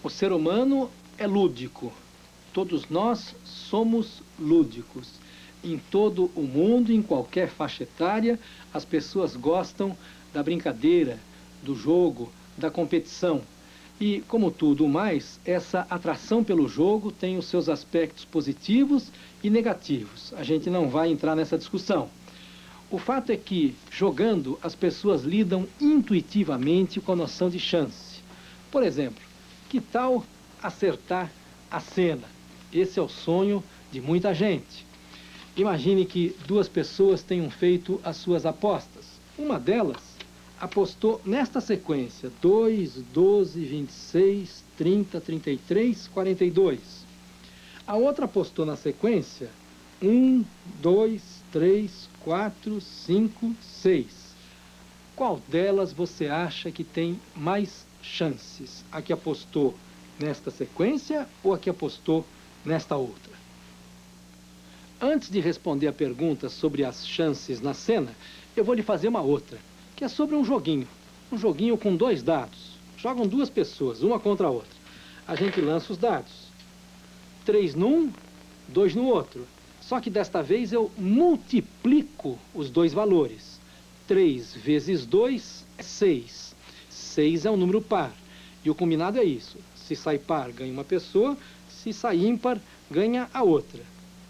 O ser humano é lúdico. Todos nós somos lúdicos. Em todo o mundo, em qualquer faixa etária, as pessoas gostam da brincadeira, do jogo, da competição. E, como tudo mais, essa atração pelo jogo tem os seus aspectos positivos e negativos. A gente não vai entrar nessa discussão. O fato é que, jogando, as pessoas lidam intuitivamente com a noção de chance. Por exemplo, que tal acertar a cena? Esse é o sonho de muita gente. Imagine que duas pessoas tenham feito as suas apostas. Uma delas apostou nesta sequência: 2, 12, 26, 30, 33, 42. A outra apostou na sequência 1, 2, 3, 4, 5, 6. Qual delas você acha que tem mais chances? A que apostou nesta sequência ou a que apostou nesta outra? Antes de responder a pergunta sobre as chances na cena, eu vou lhe fazer uma outra, que é sobre um joguinho. Um joguinho com 2 dados. Jogam 2 pessoas, uma contra a outra. A gente lança os dados. 3 num, 2 no outro. Só que desta vez eu multiplico os 2 valores. 3 vezes 2 é 6. 6 é um número par. E o combinado é isso. Se sai par, ganha uma pessoa. Se sai ímpar, ganha a outra.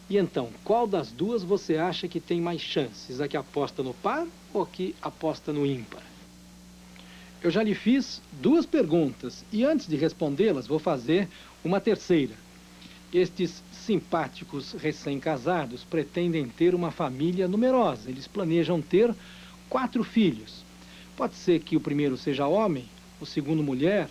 E então, qual das duas você acha que tem mais chances? A que aposta no par ou a que aposta no ímpar? Eu já lhe fiz 2 perguntas e antes de respondê-las vou fazer uma terceira. Estes simpáticos recém-casados pretendem ter uma família numerosa. Eles planejam ter 4 filhos. Pode ser que o primeiro seja homem, o segundo mulher,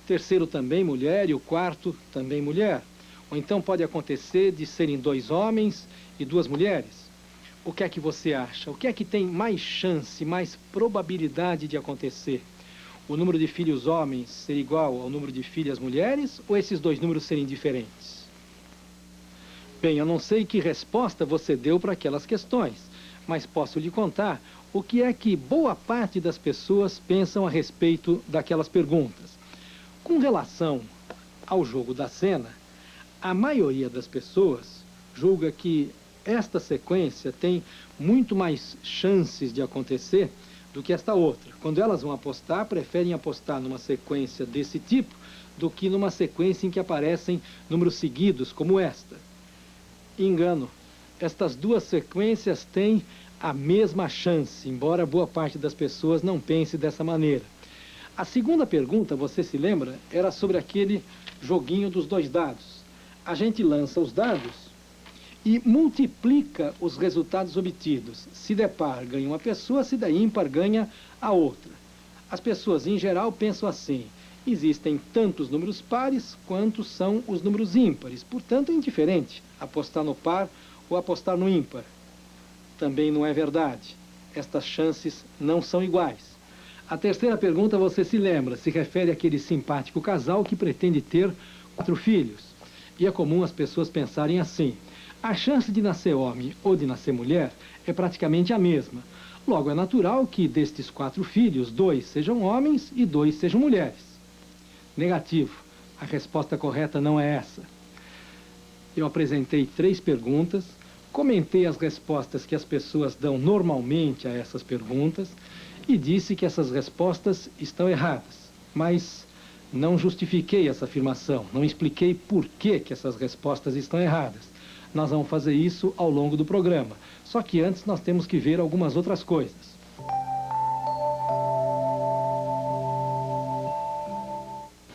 o terceiro também mulher e o quarto também mulher. Ou então pode acontecer de serem 2 homens e 2 mulheres. O que é que você acha? O que é que tem mais chance, mais probabilidade de acontecer? O número de filhos homens ser igual ao número de filhas mulheres ou esses 2 números serem diferentes? Bem, eu não sei que resposta você deu para aquelas questões, mas posso lhe contar o que é que boa parte das pessoas pensam a respeito daquelas perguntas. Com relação ao jogo da cena, a maioria das pessoas julga que esta sequência tem muito mais chances de acontecer do que esta outra. Quando elas vão apostar, preferem apostar numa sequência desse tipo do que numa sequência em que aparecem números seguidos, como esta. Engano. Estas 2 sequências têm a mesma chance, embora boa parte das pessoas não pense dessa maneira. A segunda pergunta, você se lembra, era sobre aquele joguinho dos 2 dados. A gente lança os dados e multiplica os resultados obtidos. Se der par, ganha uma pessoa, se der ímpar, ganha a outra. As pessoas, em geral, pensam assim: existem tantos números pares quanto são os números ímpares. Portanto, é indiferente apostar no par ou apostar no ímpar. Também não é verdade. Estas chances não são iguais. A terceira pergunta, você se lembra, se refere àquele simpático casal que pretende ter 4 filhos. E é comum as pessoas pensarem assim: a chance de nascer homem ou de nascer mulher é praticamente a mesma. Logo, é natural que destes 4 filhos, 2 sejam homens e 2 sejam mulheres. Negativo. A resposta correta não é essa. Eu apresentei 3 perguntas, comentei as respostas que as pessoas dão normalmente a essas perguntas e disse que essas respostas estão erradas. Mas não justifiquei essa afirmação, não expliquei por que essas respostas estão erradas. Nós vamos fazer isso ao longo do programa. Só que antes nós temos que ver algumas outras coisas.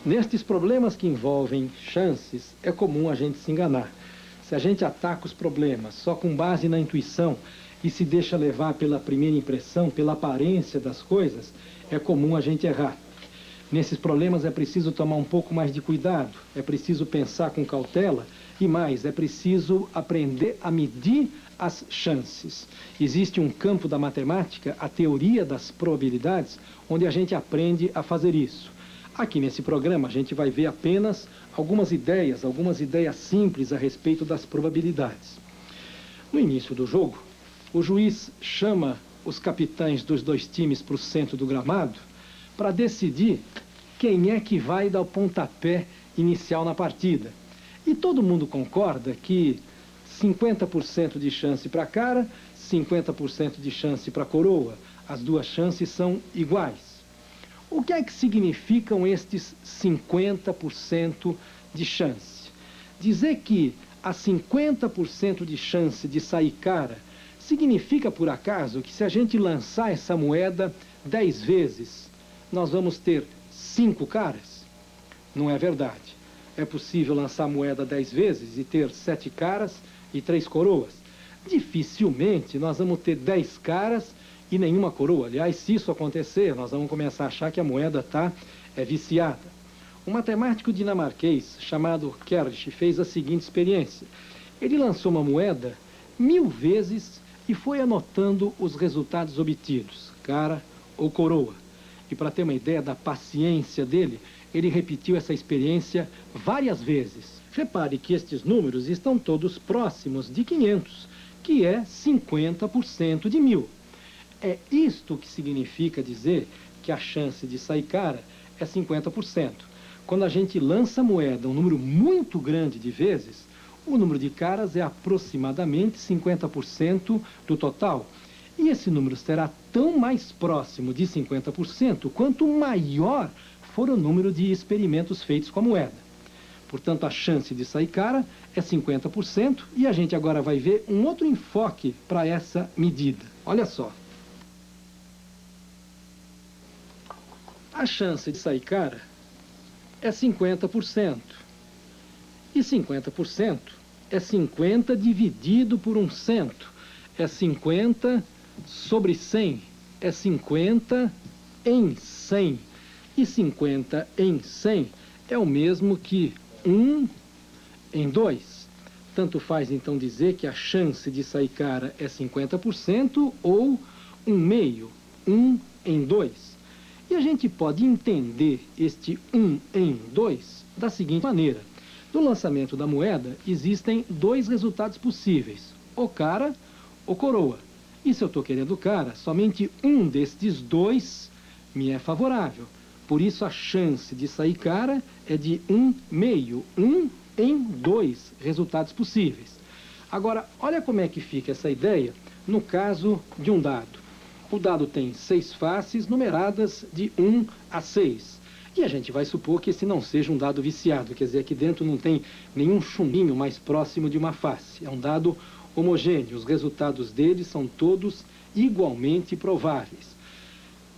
Nestes problemas que envolvem chances, é comum a gente se enganar. Se a gente ataca os problemas só com base na intuição e se deixa levar pela primeira impressão, pela aparência das coisas, é comum a gente errar. Nesses problemas é preciso tomar um pouco mais de cuidado, é preciso pensar com cautela e mais, é preciso aprender a medir as chances. Existe um campo da matemática, a teoria das probabilidades, onde a gente aprende a fazer isso. Aqui nesse programa a gente vai ver apenas algumas ideias simples a respeito das probabilidades. No início do jogo, o juiz chama os capitães dos 2 times para o centro do gramado para decidir quem é que vai dar o pontapé inicial na partida. E todo mundo concorda que 50% de chance para a cara, 50% de chance para a coroa. As duas chances são iguais. O que é que significam estes 50% de chance? Dizer que há 50% de chance de sair cara significa, por acaso, que se a gente lançar essa moeda 10 vezes, nós vamos ter 5 caras? Não é verdade. É possível lançar a moeda 10 vezes e ter 7 caras e 3 coroas. Dificilmente nós vamos ter 10 caras e nenhuma coroa. Aliás, se isso acontecer, nós vamos começar a achar que a moeda está viciada. Um matemático dinamarquês chamado Kersh fez a seguinte experiência. Ele lançou uma moeda 1000 vezes e foi anotando os resultados obtidos, cara ou coroa. E para ter uma ideia da paciência dele, ele repetiu essa experiência várias vezes. Repare que estes números estão todos próximos de 500, que é 50% de 1000. É isto que significa dizer que a chance de sair cara é 50%. Quando a gente lança a moeda um número muito grande de vezes, o número de caras é aproximadamente 50% do total. E esse número será tão mais próximo de 50% quanto maior for o número de experimentos feitos com a moeda. Portanto, a chance de sair cara é 50%, e a gente agora vai ver um outro enfoque para essa medida. Olha só. A chance de sair cara é 50%. E 50% é 50 dividido por 100. É 50 sobre 100. É 50 em 100. E 50 em 100 é o mesmo que 1 em 2. Tanto faz então dizer que a chance de sair cara é 50% ou 1/2, 1 em 2. E a gente pode entender este 1 em 2 da seguinte maneira. No lançamento da moeda, existem 2 resultados possíveis, ou cara ou coroa. E se eu estou querendo cara, somente um destes 2 me é favorável. Por isso a chance de sair cara é de 1/2, 1 em 2 resultados possíveis. Agora, olha como é que fica essa ideia no caso de um dado. O dado tem 6 faces numeradas de 1 a 6. E a gente vai supor que esse não seja um dado viciado, quer dizer, aqui dentro não tem nenhum chumbinho mais próximo de uma face. É um dado homogêneo, os resultados dele são todos igualmente prováveis.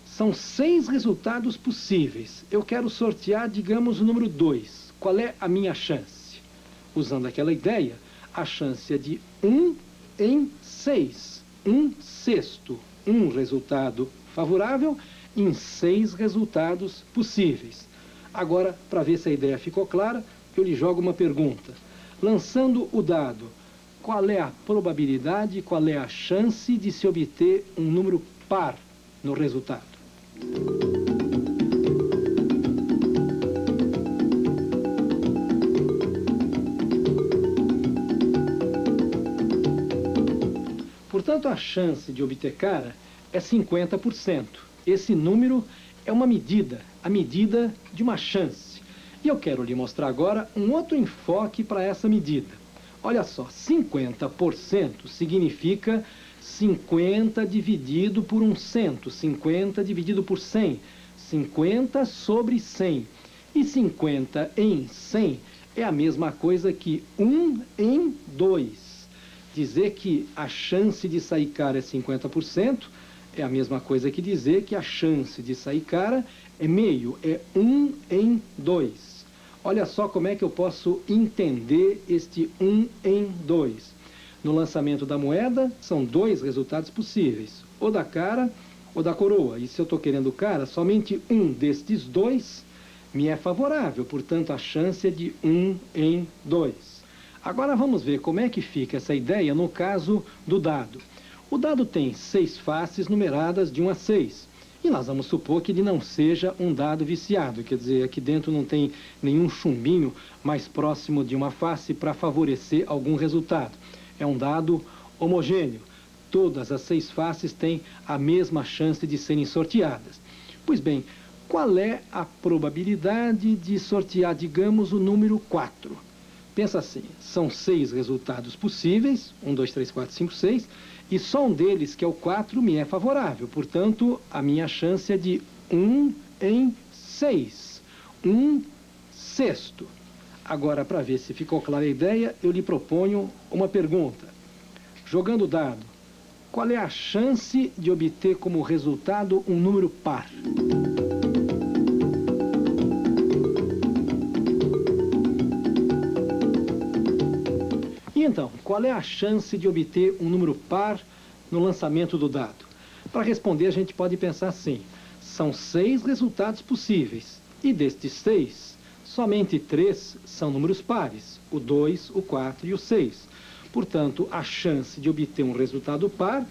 São 6 resultados possíveis. Eu quero sortear, digamos, o número 2. Qual é a minha chance? Usando aquela ideia, a chance é de 1 em 6. 1/6. Um resultado favorável em 6 resultados possíveis. Agora, para ver se a ideia ficou clara, eu lhe jogo uma pergunta. Lançando o dado, qual é a probabilidade, qual é a chance de se obter um número par no resultado? Portanto, a chance de obter cara é 50%. Esse número é uma medida, a medida de uma chance. E eu quero lhe mostrar agora um outro enfoque para essa medida. Olha só, 50% significa 50 dividido por 100, 50 dividido por 100, 50 sobre 100. E 50 em 100 é a mesma coisa que 1 em 2. Dizer que a chance de sair cara é 50% é a mesma coisa que dizer que a chance de sair cara é meio, é 1 em 2. Olha só como é que eu posso entender este 1 em 2. No lançamento da moeda, são 2 resultados possíveis, ou da cara ou da coroa. E se eu estou querendo cara, somente um destes 2 me é favorável, portanto a chance é de 1 em 2. Agora vamos ver como é que fica essa ideia no caso do dado. O dado tem 6 faces numeradas de 1 a 6. E nós vamos supor que ele não seja um dado viciado, quer dizer, aqui dentro não tem nenhum chumbinho mais próximo de uma face para favorecer algum resultado. É um dado homogêneo. Todas as 6 faces têm a mesma chance de serem sorteadas. Pois bem, qual é a probabilidade de sortear, digamos, o número 4? Pensa assim, são 6 resultados possíveis, 1, 2, 3, 4, 5, 6, e só um deles, que é o 4, me é favorável. Portanto, a minha chance é de 1 em 6, 1 sexto. Agora, para ver se ficou clara a ideia, eu lhe proponho uma pergunta. Jogando o dado, qual é a chance de obter como resultado um número par? E então, qual é a chance de obter um número par no lançamento do dado? Para responder, a gente pode pensar assim. São 6 resultados possíveis, e destes 6, somente 3 são números pares, o 2, o 4 e o 6. Portanto, a chance de obter um resultado par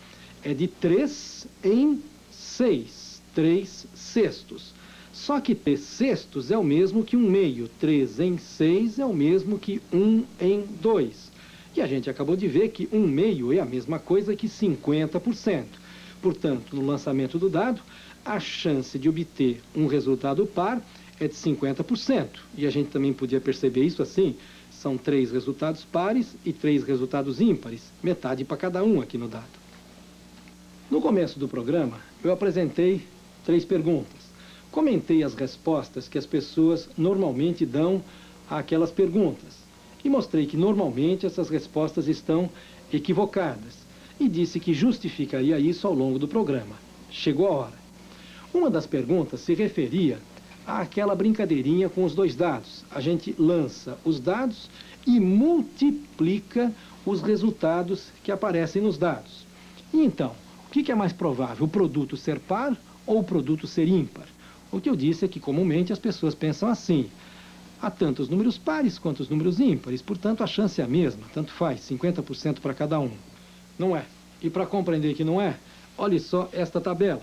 é de 3 em 6, 3 sextos. Só que 3 sextos é o mesmo que 1 meio, 3 em 6 é o mesmo que 1 em 2. E a gente acabou de ver que 1 meio é a mesma coisa que 50%. Portanto, no lançamento do dado, a chance de obter um resultado par é de 50%. E a gente também podia perceber isso assim, são 3 resultados pares e 3 resultados ímpares, metade para cada um aqui no dado. No começo do programa, eu apresentei 3 perguntas. Comentei as respostas que as pessoas normalmente dão àquelas perguntas. E mostrei que normalmente essas respostas estão equivocadas. E disse que justificaria isso ao longo do programa. Chegou a hora. Uma das perguntas se referia àquela brincadeirinha com os 2 dados. A gente lança os dados e multiplica os resultados que aparecem nos dados. E então, o que é mais provável? O produto ser par ou o produto ser ímpar? O que eu disse é que comumente as pessoas pensam assim. Há tanto os números pares quanto os números ímpares, portanto a chance é a mesma, tanto faz, 50% para cada um. Não é. E para compreender que não é, olhe só esta tabela.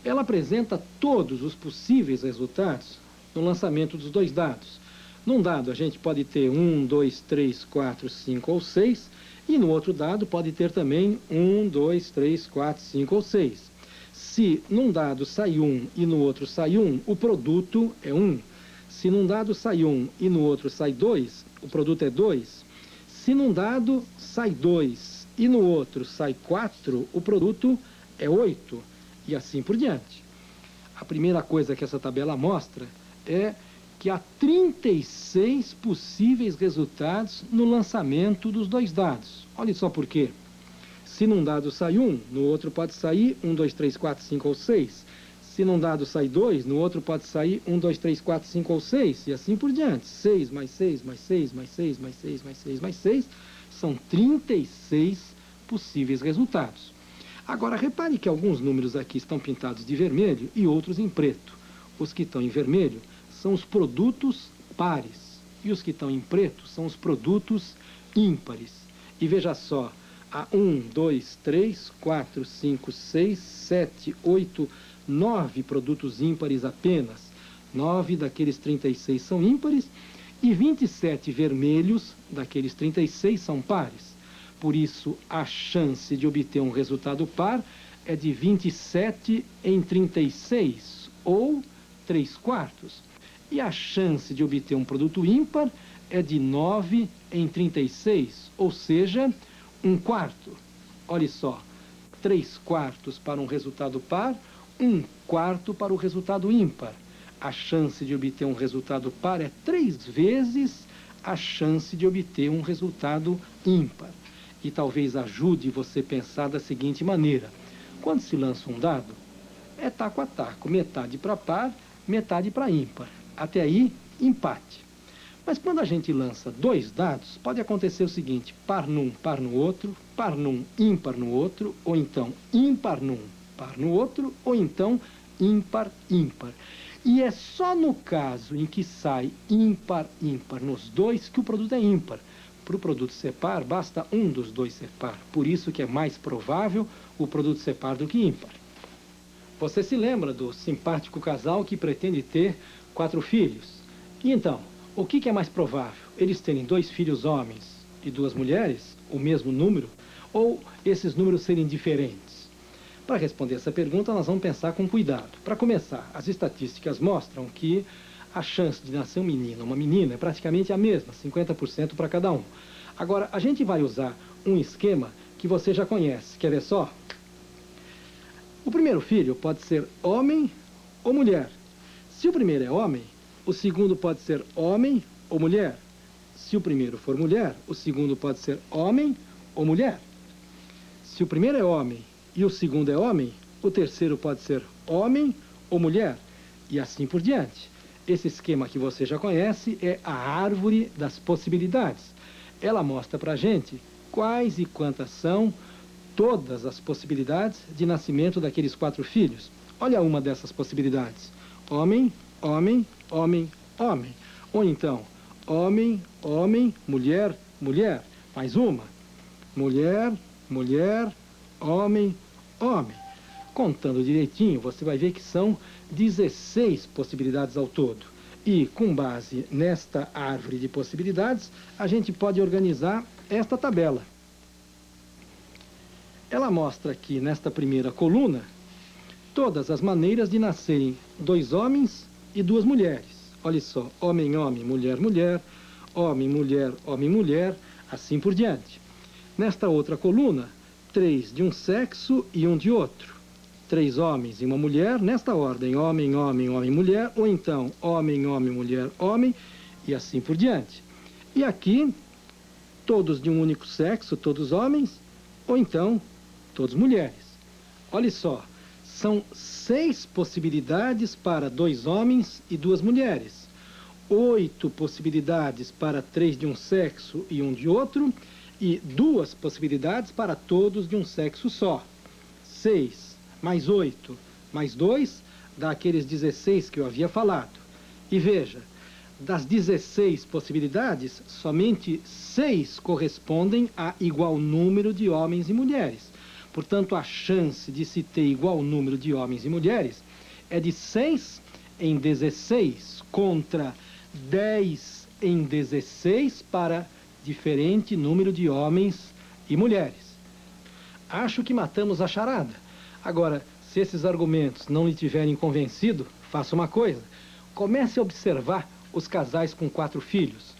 Ela apresenta todos os possíveis resultados no lançamento dos 2 dados. Num dado a gente pode ter 1, 2, 3, 4, 5 ou 6, e no outro dado pode ter também 1, 2, 3, 4, 5 ou 6. Se num dado sai 1 e no outro sai 1, o produto é 1. Se num dado sai 1 e no outro sai 2, o produto é 2. Se num dado sai 2 e no outro sai 4, o produto é 8. E assim por diante. A primeira coisa que essa tabela mostra é que há 36 possíveis resultados no lançamento dos 2 dados. Olha só por quê. Se num dado sai 1, no outro pode sair 1, 2, 3, 4, 5 ou 6. Se num dado sai 2, no outro pode sair 1, 2, 3, 4, 5 ou 6. E assim por diante. 6 mais 6, mais 6, mais 6, mais 6, mais 6, mais 6. São 36 possíveis resultados. Agora, repare que alguns números aqui estão pintados de vermelho e outros em preto. Os que estão em vermelho são os produtos pares e os que estão em preto são os produtos ímpares. E veja só, há 1, 2, 3, 4, 5, 6, 7, 8, 9 produtos ímpares apenas. 9 daqueles 36 são ímpares e 27 vermelhos daqueles 36 são pares. Por isso, a chance de obter um resultado par é de 27 em 36, ou 3/4. E a chance de obter um produto ímpar é de 9 em 36, ou seja, 1/4. Olha só, 3/4 para um resultado par, 1/4 para o resultado ímpar. A chance de obter um resultado par é 3 vezes a chance de obter um resultado ímpar. E talvez ajude você a pensar da seguinte maneira. Quando se lança um dado, é taco a taco, metade para par, metade para ímpar. Até aí, empate. Mas quando a gente lança 2 dados, pode acontecer o seguinte, par num, par no outro, par num, ímpar no outro, ou então ímpar num, par no outro, ou então ímpar, ímpar. E é só no caso em que sai ímpar, ímpar nos 2 que o produto é ímpar. Para o produto ser par, basta um dos 2 ser par. Por isso que é mais provável o produto ser par do que ímpar. Você se lembra do simpático casal que pretende ter 4 filhos? E então, o que é mais provável? Eles terem 2 filhos homens e 2 mulheres, o mesmo número, ou esses números serem diferentes? Para responder essa pergunta, nós vamos pensar com cuidado. Para começar, as estatísticas mostram que a chance de nascer um menino ou uma menina é praticamente a mesma, 50% para cada um. Agora, a gente vai usar um esquema que você já conhece. Quer ver só? O primeiro filho pode ser homem ou mulher. Se o primeiro é homem, o segundo pode ser homem ou mulher. Se o primeiro for mulher, o segundo pode ser homem ou mulher. Se o primeiro é homem e o segundo é homem, o terceiro pode ser homem ou mulher, e assim por diante. Esse esquema que você já conhece é a árvore das possibilidades. Ela mostra para a gente quais e quantas são todas as possibilidades de nascimento daqueles 4 filhos. Olha uma dessas possibilidades. Homem, homem, homem, homem. Ou então, homem, homem, mulher, mulher. Mais uma. Mulher, mulher, homem, homem. Contando direitinho, você vai ver que são 16 possibilidades ao todo. E, com base nesta árvore de possibilidades, a gente pode organizar esta tabela. Ela mostra aqui, nesta primeira coluna, todas as maneiras de nascerem 2 homens e 2 mulheres. Olha só, homem, homem, mulher, mulher, homem, mulher, homem, mulher, assim por diante. Nesta outra coluna, 3 de um sexo e 1 de outro. 3 homens e uma mulher, nesta ordem, homem, homem, homem, mulher, ou então homem, homem, mulher, homem, e assim por diante. E aqui, todos de um único sexo, todos homens, ou então todos mulheres. Olha só, são 6 possibilidades para 2 homens e 2 mulheres, 8 possibilidades para 3 de um sexo e 1 de outro, e 2 possibilidades para todos de um sexo só. 6 mais 8 mais 2 dá aqueles 16 que eu havia falado. E veja, das 16 possibilidades, somente 6 correspondem a igual número de homens e mulheres. Portanto, a chance de se ter igual número de homens e mulheres é de 6 em 16 contra 10 em 16 para diferente número de homens e mulheres. Acho que matamos a charada. Agora, se esses argumentos não lhe tiverem convencido, faça uma coisa. Comece a observar os casais com 4 filhos.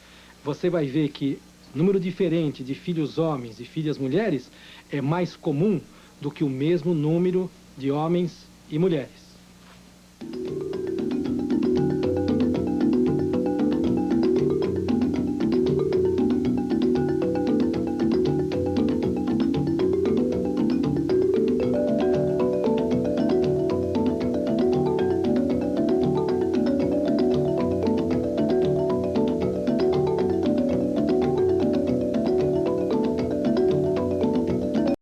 Você vai ver que número diferente de filhos homens e filhas mulheres é mais comum do que o mesmo número de homens e mulheres.